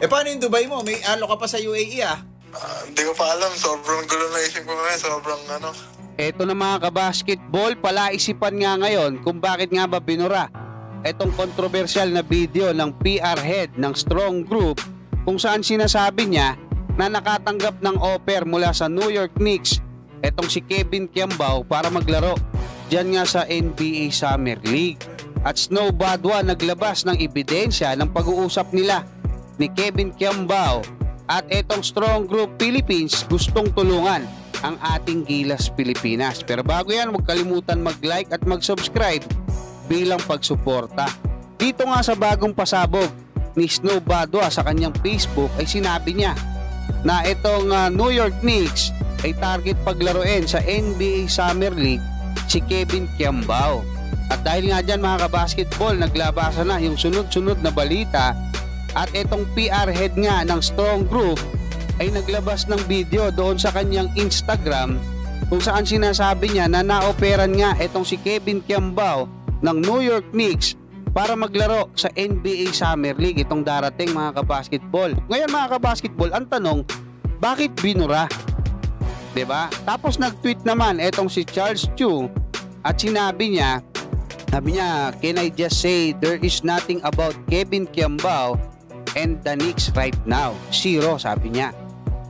Paano yung Dubai mo? May alo ka pa sa UAE ah. Hindi ko pa alam. Sobrang gulo na isip ko ngayon. Sobrang ano. Eto na mga kabasketball, palaisipan nga ngayon kung bakit nga ba binura etong kontrobersyal na video ng PR head ng Strong Group kung saan sinasabi niya na nakatanggap ng offer mula sa New York Knicks etong si Kevin Kiambao para maglaro dyan nga sa NBA Summer League. At Snow Badwa naglabas ng ebidensya ng pag-uusap nila ni Kevin Kiambao at etong Strong Group Philippines gustong tulungan ang ating Gilas Pilipinas. Pero bago yan, huwag kalimutan mag-like at mag-subscribe bilang pagsuporta. Dito nga sa bagong pasabog ni Snow Badwa sa kanyang Facebook ay sinabi niya na itong New York Knicks ay target paglaruin sa NBA Summer League si Kevin Kiambao. At dahil nga dyan mga kabasketball, naglabasa na yung sunod-sunod na balita at itong PR head nga ng Strong Group ay naglabas ng video doon sa kanyang Instagram kung saan sinasabi niya na naoperan nga itong si Kevin Kiambao ng New York Knicks para maglaro sa NBA Summer League itong darating mga kabasketball. Ngayon mga kabasketball, ang tanong, bakit binura? 'Di ba? Tapos nag-tweet naman itong si Charles Chu at sinabi niya, can I just say there is nothing about Kevin Kiambao and the Knicks right now? Zero, sabi niya.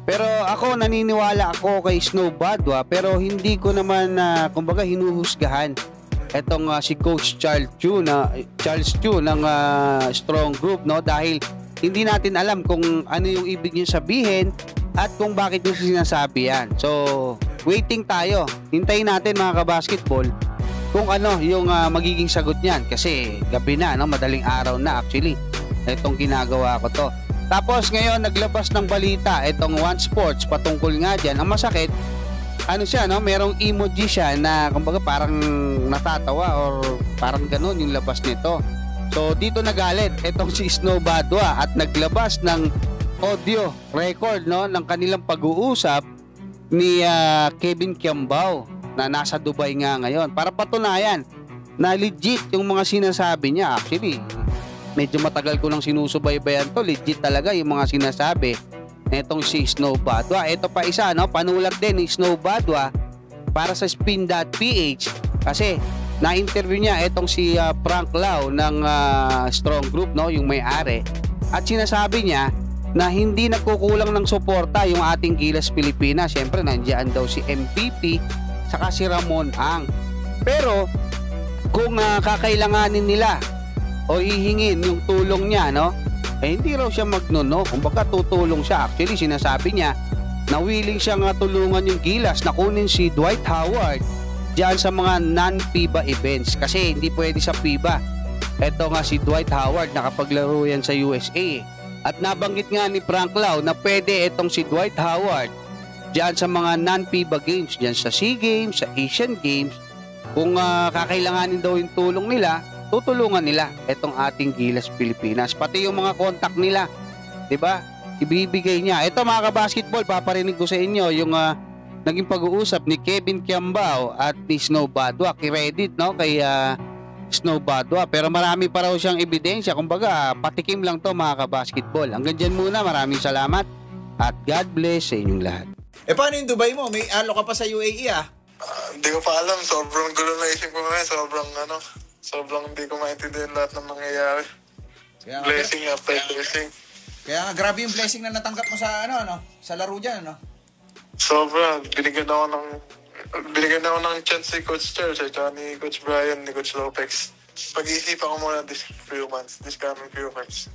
Pero ako, naniniwala ako kay Snow Badwa pero hindi ko naman kumbaga hinuhusgahan etong si Coach Charles Chu ng Strong Group, no, dahil hindi natin alam kung ano yung ibig niya sabihin at kung bakit niya sinasabi yan. So, waiting tayo. Hintayin natin mga kabasketball kung ano yung magiging sagot niyan kasi gabi na, no, madaling araw na actually itong ginagawa ko to. Tapos ngayon naglabas ng balita itong One Sports patungkol nga dyan. Ang masakit, ano siya, no? Merong emoji siya na kumbaga parang natatawa or parang ganun yung labas nito. So dito nagalit itong si Snow Badwa at naglabas ng audio record, no, ng kanilang pag-uusap ni Kevin Kiambao na nasa Dubai nga ngayon para patunayan na legit yung mga sinasabi niya. Actually, medyo matagal ko nang sinusubaybayan to. Legit talaga yung mga sinasabi netong si Snow Badwa. Ito pa isa, no, panulat din ni Snow Badwa para sa spin.ph kasi na-interview niya itong si Frank Lau ng Strong Group, no, yung may-ari, at sinasabi niya na hindi nagkukulang ng suporta yung ating Gilas Pilipinas. Siyempre nandiyan daw si MVP saka si Ramon Ang. Pero kung kakailanganin nila o hihingin yung tulong niya, no, hindi raw siya magnono. Kumbaga tutulong siya. Actually sinasabi niya na willing siyang tulungan yung Gilas na kunin si Dwight Howard diyan sa mga non-FIBA events kasi hindi pwede sa FIBA. Ito nga si Dwight Howard, nakapaglaro yan sa USA. At nabanggit nga ni Frank Lau na pwede itong si Dwight Howard diyan sa mga non-FIBA games, diyan sa SEA Games, sa Asian Games. Kung kakailanganin daw yung tulong nila, tutulungan nila itong ating Gilas Pilipinas. Pati yung mga contact nila, 'di ba? Ibibigay niya. Ito mga kabasketball, paparinig ko sa inyo yung naging pag-uusap ni Kevin Kiambao at ni Snow Badwa. Credit, no, kay Snow Badwa. Pero marami pa raw siyang ebidensya. Kumbaga, patikim lang to mga kabasketball. Hanggang dyan muna. Maraming salamat at God bless sa inyong lahat. Paano yung Dubai mo? May alo ka pa sa UAE ah. Hindi ko pa alam. Sobrang gulo na isip ko ngayon. Sobrang hindi ko maintindihan lahat ng mangyayari. Blessing after blessing. Kaya nga, grabe yung blessing na natanggap mo sa sa laro dyan, ano? Sobra. Binigyan ako ng chance si Coach Charles, ni Coach Brian, ni Coach Lopez. Pag-iisipan ko muna this coming few months.